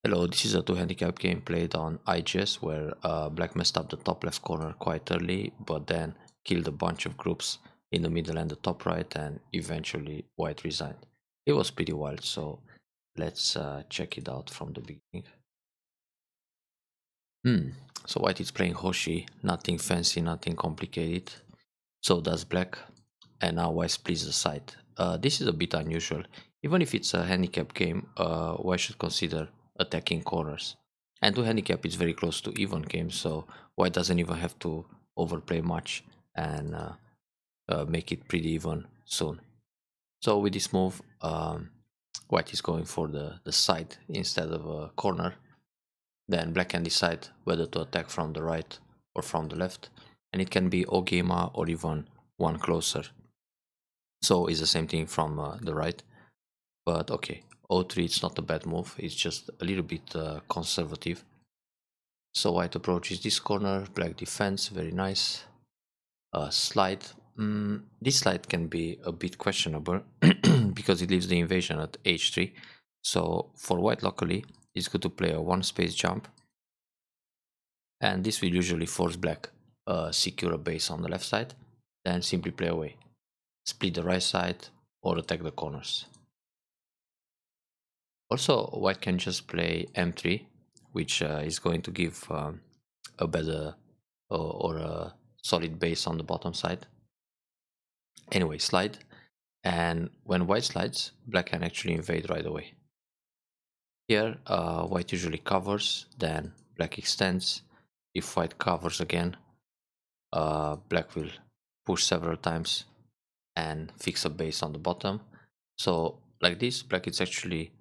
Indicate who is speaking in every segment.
Speaker 1: Hello, this is a 2 handicap game played on IGS where black messed up the top left corner quite early, but then killed a bunch of groups in the middle and the top right, and eventually white resigned. It was pretty wild, so let's check it out from the beginning. So white is playing Hoshi, nothing fancy, nothing complicated. So does black, and now white splits the side. This is a bit unusual. Even if it's a handicap game, white should consider attacking corners. And to handicap, it's very close to even game, so white doesn't even have to overplay much and make it pretty even soon. So with this move, white is going for the side instead of a corner. Then black can decide whether to attack from the right or from the left, and it can be Ogema or even one closer. So it's the same thing from the right, but okay, O3 it's not a bad move, it's just a little bit conservative. So white approaches this corner, black defense, very nice. Slide, this slide can be a bit questionable because it leaves the invasion at h3. So for white locally, it's good to play a one space jump, and this will usually force black secure a base on the left side, then simply play away, split the right side or attack the corners. Also, white can just play m3, which is going to give a better or a solid base on the bottom side. Anyway, slide, and when white slides, black can actually invade right away. Here, white usually covers, then black extends. If white covers again, black will push several times and fix a base on the bottom. So like this, black is actually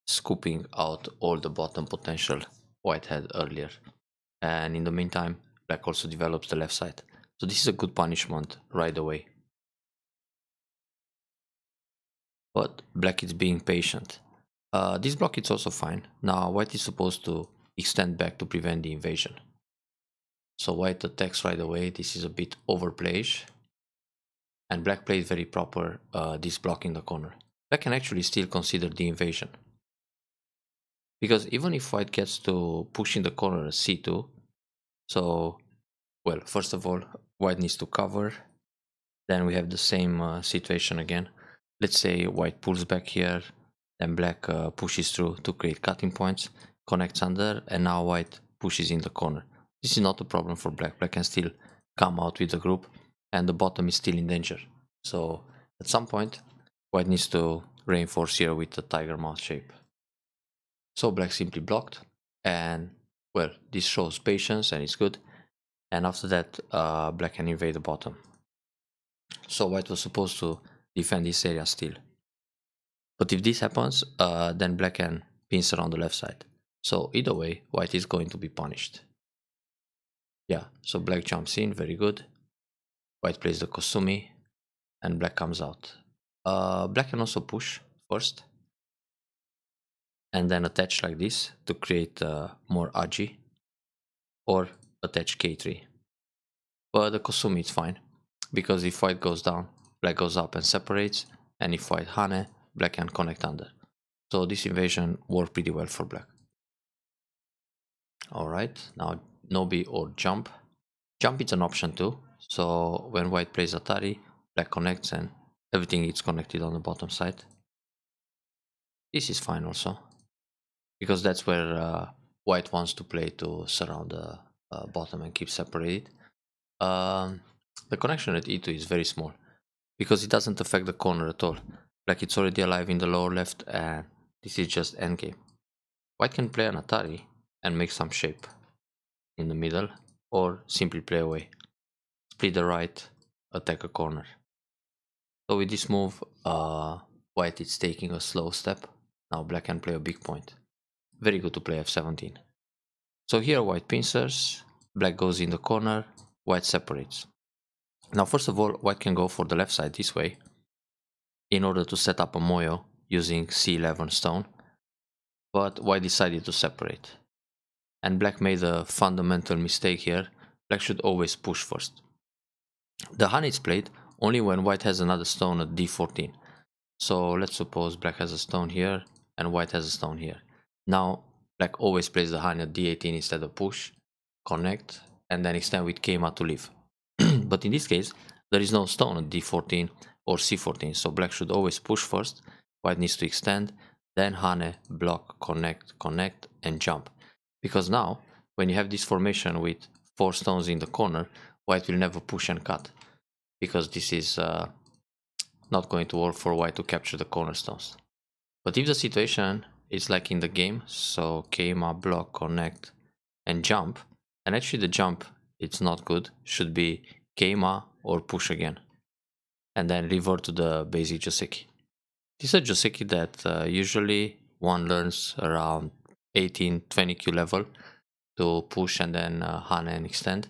Speaker 1: scooping out all the bottom potential white had earlier, and in the meantime black also develops the left side, so this is a good punishment right away. But black is being patient. This block is also fine. Now white is supposed to extend back to prevent the invasion, so white attacks right away. This is a bit overplayish, and black played very proper this block in the corner. Black can actually still consider the invasion, because even if white gets to push in the corner at c2, so, well, first of all, white needs to cover, then we have the same situation again. Let's say white pulls back here, then black pushes through to create cutting points, connects under, and now white pushes in the corner. This is not a problem for black. Black can still come out with the group, and the bottom is still in danger. So at some point, white needs to reinforce here with the tiger mouth shape. So black simply blocked, and well, this shows patience and it's good. And after that, black can invade the bottom. So white was supposed to defend this area still. But if this happens, then black can pincer on the left side. So either way, white is going to be punished. Yeah, so black jumps in, very good. White plays the Kosumi, and black comes out. Black can also push first, and then attach like this to create more Agi, or attach K3. But the Kosumi is fine, because if white goes down, black goes up and separates, and if white hane, black can connect under. So this invasion worked pretty well for black. Alright, now Nobi or jump. Jump is an option too, so when white plays Atari, black connects and everything is connected on the bottom side. This is fine also, because that's where white wants to play to surround the bottom and keep separated. The connection at e2 is very small, because it doesn't affect the corner at all. Black it's already alive in the lower left, and this is just endgame. White can play an Atari and make some shape in the middle, or simply play away. Split the right, attack a corner. So with this move, white is taking a slow step. Now black can play a big point. Very good to play f17. So here white pincers, black goes in the corner, white separates. Now first of all, white can go for the left side this way, in order to set up a moyo using c11 stone, but white decided to separate. And black made a fundamental mistake here. Black should always push first. The hane is played only when white has another stone at d14. So let's suppose black has a stone here and white has a stone here. Now black always plays the Hane at d18 instead of push, connect, and then extend with Keima to leave. But in this case, there is no stone at d14 or c14, so black should always push first, white needs to extend, then Hane, block, connect, and jump. Because now, when you have this formation with 4 stones in the corner, white will never push and cut, because this is not going to work for white to capture the cornerstones. But if the situation is like in the game, so Keima, block, connect, and jump, and actually the jump, it's not good, should be Keima or push again, and then revert to the basic Joseki. This is a Joseki that usually one learns around 18-20 Q level to push and then Hane and extend.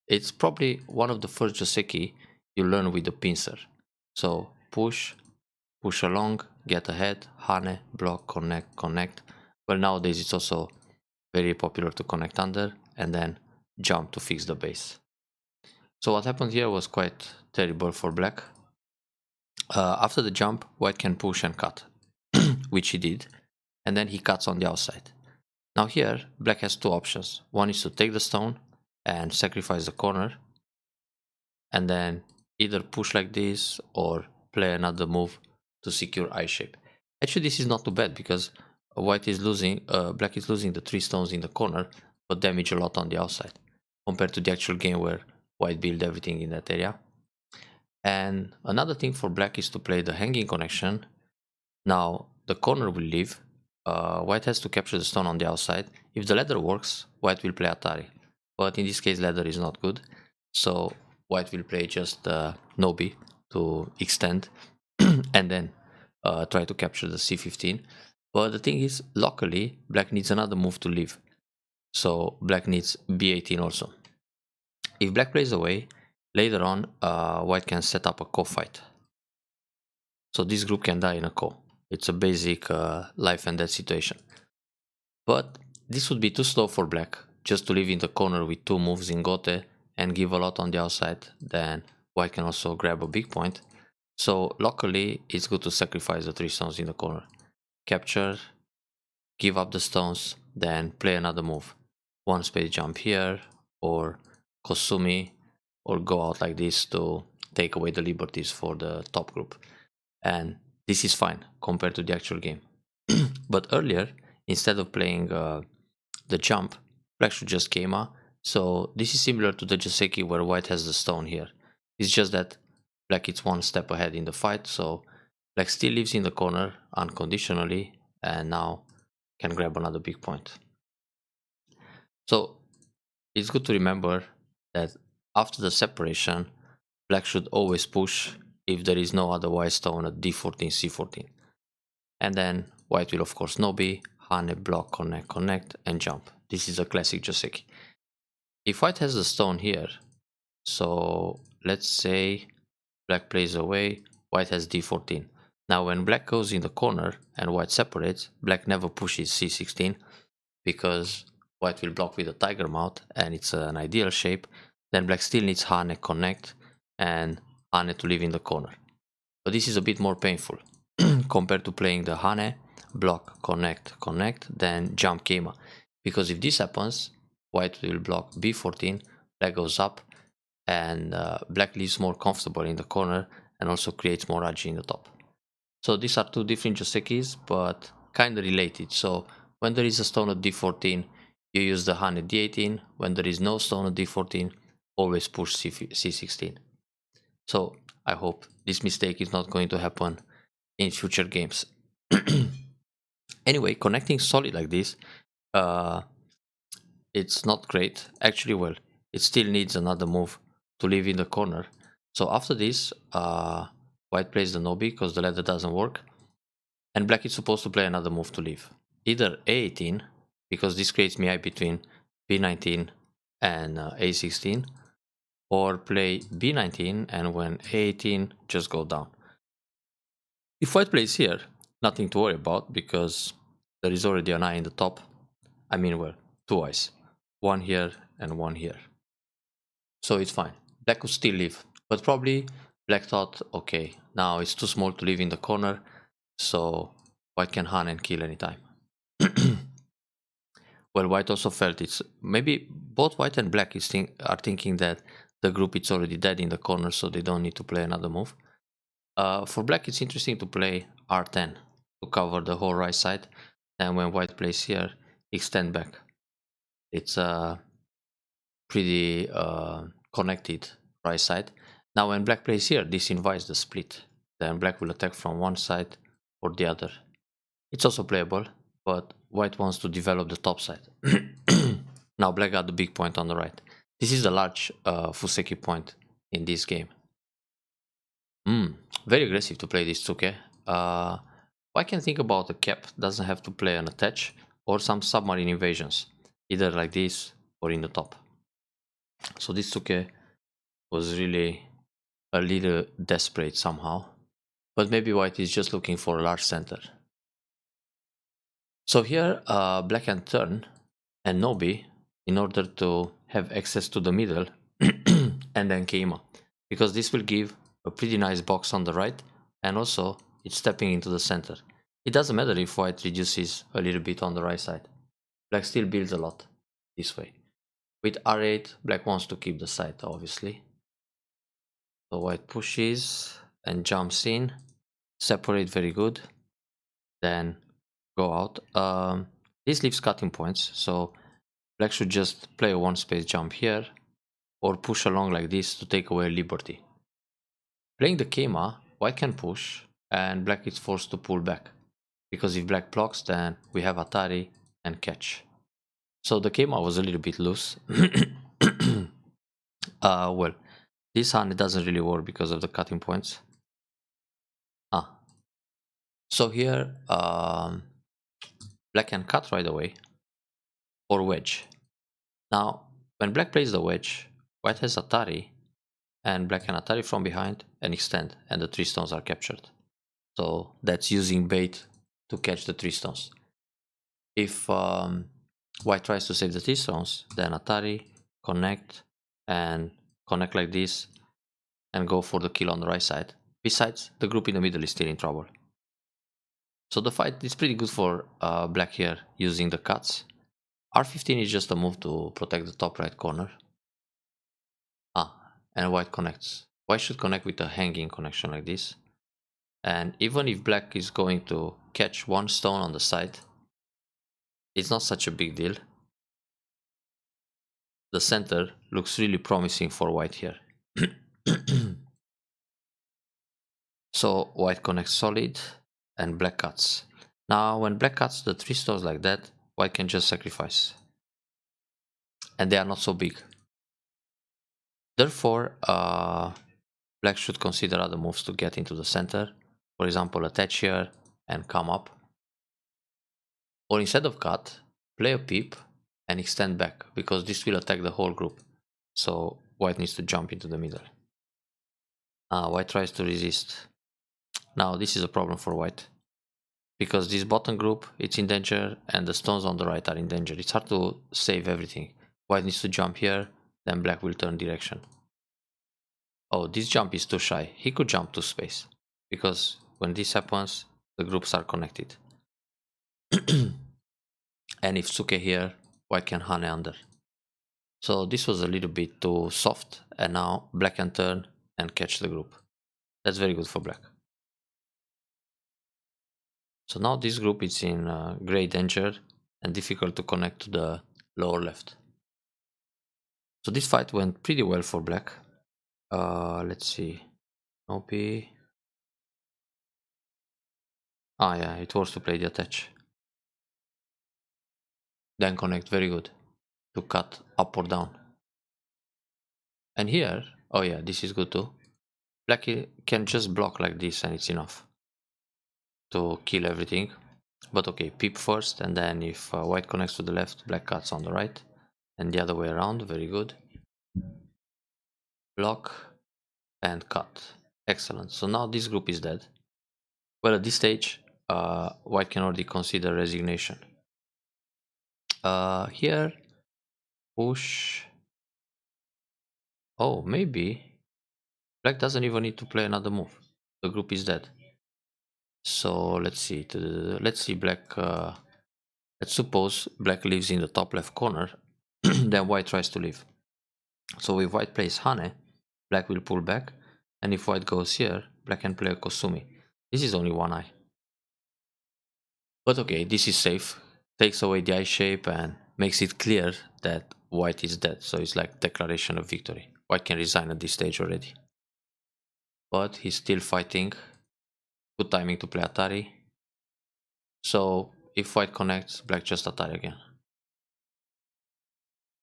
Speaker 1: It's probably one of the first Joseki you learn with the pincer. So push, push along, get ahead, Hane, block, connect. Well, nowadays it's also very popular to connect under and then jump to fix the base. So what happened here was quite terrible for black. After the jump, white can push and cut, which he did, and then he cuts on the outside. Now here, black has 2 options. One is to take the stone and sacrifice the corner, and then either push like this or play another move to secure I shape. Actually, this is not too bad because black is losing the 3 stones in the corner, but damage a lot on the outside, compared to the actual game where white build everything in that area. And another thing for black is to play the hanging connection. Now the corner will leave. White has to capture the stone on the outside. If the ladder works, white will play Atari. But in this case, ladder is not good. So white will play just Nobi to extend and then try to capture the c15. But the thing is, locally, black needs another move to leave. So black needs b18 also. If black plays away, later on, white can set up a ko fight. So this group can die in a ko. It's a basic life and death situation. But this would be too slow for black, just to live in the corner with 2 moves in gote and give a lot on the outside. Then white can also grab a big point. So locally, it's good to sacrifice the 3 stones in the corner. Capture, give up the stones, then play another move. 1 space jump here, or Kosumi, or go out like this to take away the liberties for the top group. And this is fine compared to the actual game. But earlier, instead of playing the jump, black should just Keima. So this is similar to the Joseki where white has the stone here. It's just that black is 1 step ahead in the fight, so black still lives in the corner unconditionally and now can grab another big point. So it's good to remember that after the separation, black should always push if there is no otherwise stone at d14, c14. And then white will of course Nobi, Hane, block, connect, and jump. This is a classic Joseki. If white has the stone here, so let's say black plays away, white has d14. Now when black goes in the corner and white separates, black never pushes c16 because white will block with a tiger mouth and it's an ideal shape. Then black still needs Hane, connect, and Hane to live in the corner. But this is a bit more painful compared to playing the Hane, block, connect, then jump Keima. Because if this happens, white will block b14, black goes up, and black lives more comfortable in the corner and also creates more Aji in the top. So these are 2 different Josekis, but kind of related. So when there is a stone at d14, you use the Hane d18. When there is no stone at d14, always push c16. So I hope this mistake is not going to happen in future games. Anyway, connecting solid like this, it's not great. Actually, well, it still needs another move to live in the corner. So after this, white plays the Nobi because the ladder doesn't work. And black is supposed to play another move to leave. Either a18, because this creates Miai between b19 and a16, or play b19 and when a18, just go down. If white plays here, nothing to worry about because there is already an eye in the top. I mean, well, 2 eyes. 1 here and 1 here. So it's fine. Black could still live. But probably black thought, okay, now it's too small to live in the corner, so white can hunt and kill anytime. Well, white also felt it's maybe both white and black are thinking that the group is already dead in the corner, so they don't need to play another move. For black, it's interesting to play R10 to cover the whole right side, and when white plays here, extend back. It's a pretty connected right side. Now when black plays here, this invites the split. Then black will attack from one side or the other. It's also playable, but white wants to develop the top side. Now black got the big point on the right. This is the large Fuseki point in this game. Very aggressive to play this Tsuke. I can think about a cap, doesn't have to play an attach, or some submarine invasions, either like this or in the top. So this Tsuke was really a little desperate somehow, but maybe white is just looking for a large center. So here black can turn and Nobi in order to have access to the middle and then Keima, because this will give a pretty nice box on the right, and also it's stepping into the center. It doesn't matter if white reduces a little bit on the right side. Black still builds a lot this way. With R8, black wants to keep the side, obviously. So white pushes and jumps in, separate very good, then go out. This leaves cutting points, so black should just play a one space jump here, or push along like this to take away liberty. Playing the Keima, white can push, and black is forced to pull back, because if black blocks, then we have Atari and catch. So the Keima was a little bit loose. Well, this hand doesn't really work because of the cutting points. So here, black can cut right away, or wedge. Now, when black plays the wedge, white has Atari, and black can Atari from behind and extend, and the 3 stones are captured. So that's using bait to catch the 3 stones. If white tries to save the 3 stones, then Atari, connect, and connect like this, and go for the kill on the right side. Besides, the group in the middle is still in trouble. So the fight is pretty good for black here, using the cuts. R15 is just a move to protect the top right corner. And white connects. White should connect with a hanging connection like this. And even if black is going to catch one stone on the side, it's not such a big deal. The center looks really promising for white here. So white connects solid and black cuts. Now when black cuts the 3 stones like that, white can just sacrifice. And they are not so big. Therefore, black should consider other moves to get into the center. For example, attach here and come up. Or instead of cut, play a peep and extend back, because this will attack the whole group. So white needs to jump into the middle. White tries to resist. Now this is a problem for white, because this bottom group, it's in danger, and the stones on the right are in danger. It's hard to save everything. White needs to jump here, then black will turn direction. Oh, this jump is too shy. He could jump to space, because when this happens, the groups are connected. And if Tsuke here, white can Hane under. So this was a little bit too soft, and now black can turn and catch the group. That's very good for black. So now this group is in great danger and difficult to connect to the lower left. So this fight went pretty well for black. Let's see. OP. Yeah, it was to play the attach. Then connect, very good. To cut up or down. And here, oh yeah, this is good too. Black can just block like this and it's enough to kill everything. But okay, peep first, and then if white connects to the left, black cuts on the right. And the other way around, very good. Block and cut. Excellent. So now this group is dead. Well, at this stage, white can already consider resignation. Here, push. Oh, maybe black doesn't even need to play another move. The group is dead. So let's see. Let's see black Let's suppose black lives in the top left corner, then white tries to leave. So if white plays Hane, black will pull back, and if white goes here, black can play a Kosumi. This is only one eye. But okay, this is safe. Takes away the eye shape and makes it clear that white is dead. So it's like declaration of victory. White can resign at this stage already. But he's still fighting. Good timing to play Atari. So if white connects, black just Atari again.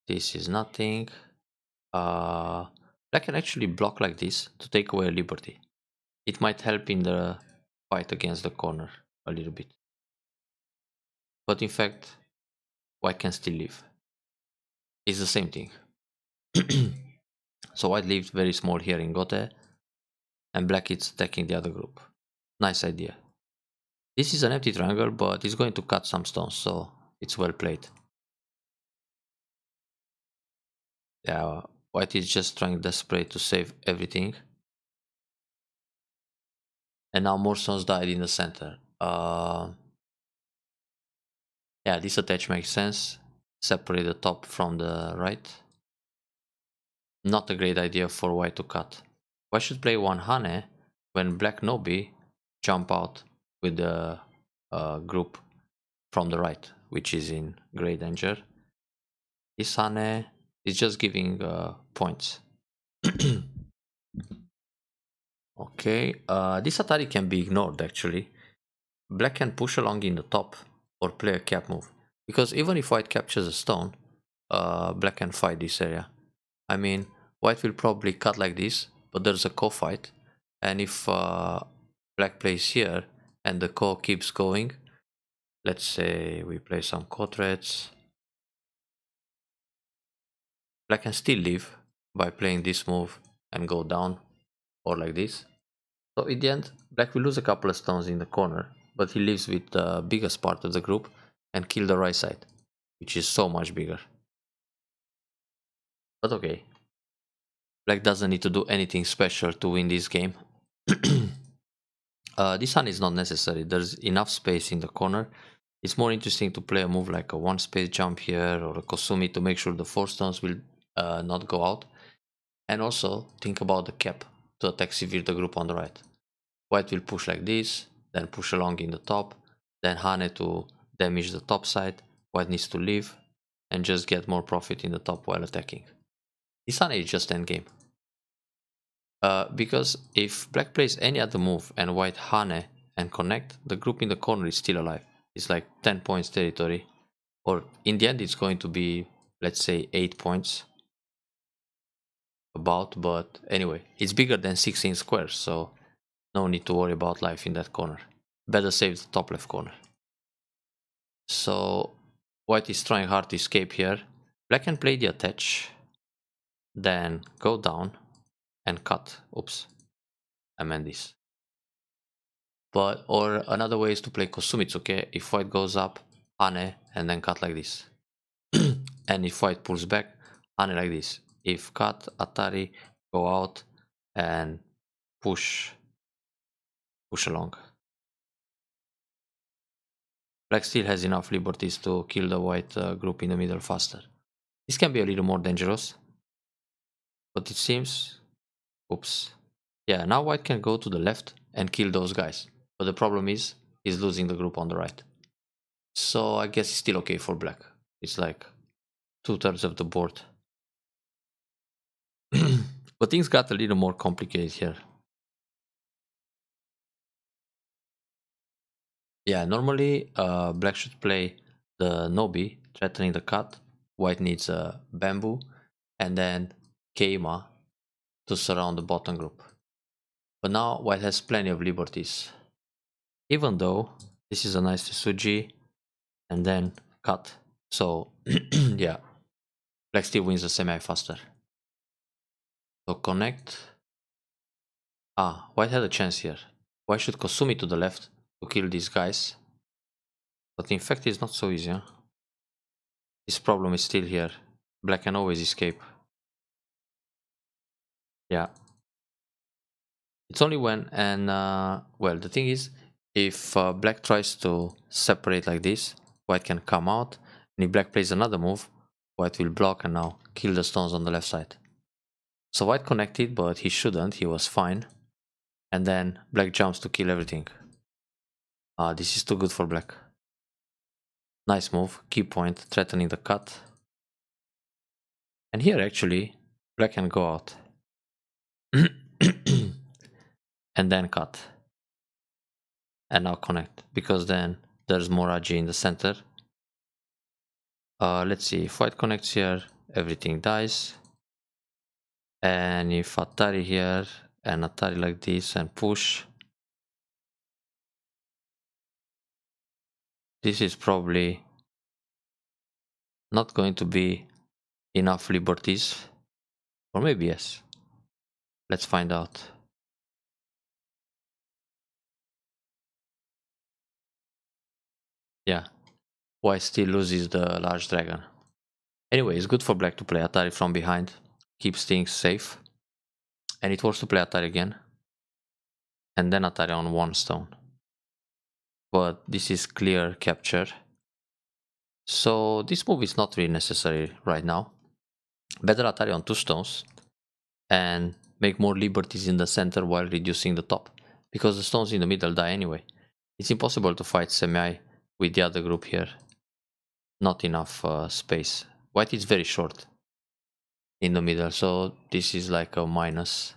Speaker 1: This is nothing. Black can actually block like this to take away a liberty. It might help in the fight against the corner a little bit. But in fact, white can still leave. It's the same thing. So white leaves very small here in Gote, and black is attacking the other group. Nice idea. This is an empty triangle, but it's going to cut some stones, so it's well played. Yeah, white is just trying desperate to save everything. And now more stones died in the center. Yeah, this attach makes sense. Separate the top from the right. Not a great idea for white to cut. White should play one Hane when black Nobi jump out with the group from the right, which is in great danger. This Hane is just giving points. Okay, this Atari can be ignored actually. Black can push along in the top or play a cap move. Because even if white captures a stone, black can fight this area. I mean, white will probably cut like this, but there's a co-fight. And if black plays here and the co keeps going, let's say we play some co-threads, black can still leave by playing this move and go down, or like this. So in the end, black will lose a couple of stones in the corner, but he leaves with the biggest part of the group and kill the right side, which is so much bigger. But okay, black doesn't need to do anything special to win this game. This one is not necessary, there's enough space in the corner. It's more interesting to play a move like a one space jump here or a Kosumi to make sure the 4 stones will not go out. And also think about the cap to attack severe the group on the right. White will push like this, then push along in the top, then Hane to damage the top side. White needs to leave and just get more profit in the top while attacking. This Hane is just endgame. Because if black plays any other move and white Hane and connect, the group in the corner is still alive. It's like 10 points territory, or in the end it's going to be, let's say, 8 points about, but anyway, it's bigger than 16 squares, so no need to worry about life in that corner. Better save the top left corner. So white is trying hard to escape here. Black can play the attach, then go down and cut. Oops, I meant this. But, or another way is to play Kosumitsuke. If white goes up, Hane, and then cut like this. And if white pulls back, Hane like this. If cut, Atari, go out and push along. Black still has enough liberties to kill the white group in the middle faster. This can be a little more dangerous, but it seems, oops. Yeah, now white can go to the left and kill those guys. But the problem is, he's losing the group on the right. So I guess it's still okay for black. It's like 2/3 of the board. But things got a little more complicated here. Yeah, normally black should play the Nobi, threatening the cut. White needs a bamboo, and then Keima to surround the bottom group. But now white has plenty of liberties. Even though this is a nice Tsuji, and then cut. So yeah, black still wins the semi faster. So connect. Ah, white had a chance here. White should Kosumi to the left to kill these guys. But in fact it's not so easy, huh? This problem is still here. Black can always escape. Yeah. It's only when, and well, the thing is, if black tries to separate like this, white can come out, and if black plays another move, white will block and now kill the stones on the left side. So white connected, but he shouldn't, he was fine. And then black jumps to kill everything. This is too good for black. Nice move, key point, threatening the cut. And here actually, black can go out. And then cut. And now connect, because then there's more agi in the center. Let's see, if white connects here, everything dies. And if Atari here, and Atari like this, and push, this is probably not going to be enough liberties. Or maybe yes. Let's find out. Yeah, white still loses the large dragon. Anyway, it's good for black to play Atari from behind. Keeps things safe. And it works to play Atari again. And then Atari on one stone. But this is clear capture. So this move is not really necessary right now. Better Atari on 2 stones. And make more liberties in the center while reducing the top. Because the stones in the middle die anyway. It's impossible to fight semi with the other group here. Not enough space. White is very short in the middle, so this is like a minus.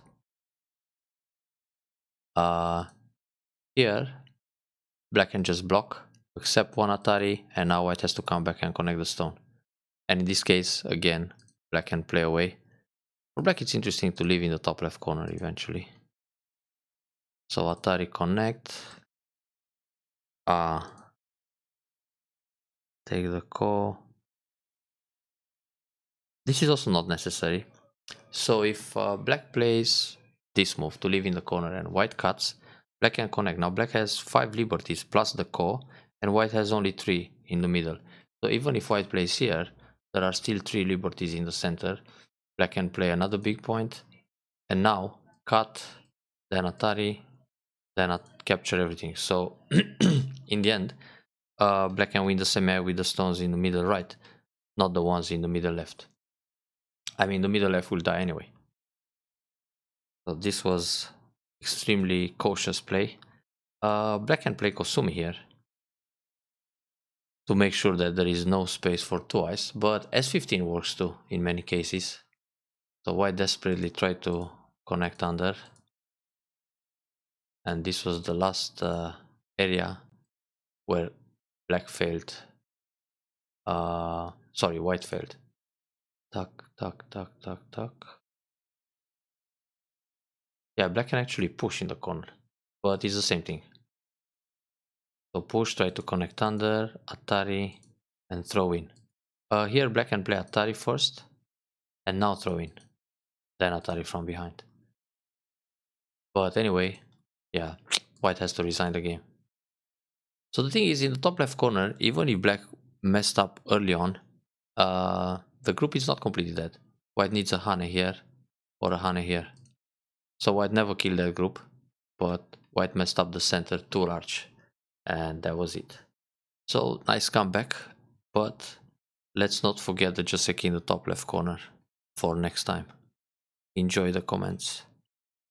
Speaker 1: Here, black can just block, accept one Atari, and now white has to come back and connect the stone. And in this case, again, black can play away. For black, it's interesting to live in the top left corner eventually. So Atari connect. Take the call. This is also not necessary. So if black plays this move to live in the corner and white cuts, black can connect. Now black has 5 liberties plus the core, and white has only 3 in the middle. So even if white plays here, there are still 3 liberties in the center. Black can play another big point, and now cut, then Atari, then capture everything. So in the end, black can win the semi with the stones in the middle right, not the ones in the middle left. I mean, the middle left will die anyway. So this was extremely cautious play. Black can play Kosumi here to make sure that there is no space for 2 eyes, but S15 works too in many cases. So white desperately tried to connect under, and this was the last area where black failed. Sorry, white failed. Tuck, tuck, tuck, tuck, tuck. Yeah, black can actually push in the corner, but it's the same thing. So push, try to connect under, Atari, and throw in. Here black can play Atari first, and now throw in. Then Atari from behind. But anyway, yeah, white has to resign the game. So the thing is, in the top left corner, even if black messed up early on, the group is not completely dead. White needs a Hane here, or a Hane here. So white never killed that group, but white messed up the center too large. And that was it. So nice comeback, but let's not forget the Joseki in the top left corner for next time. Enjoy the comments.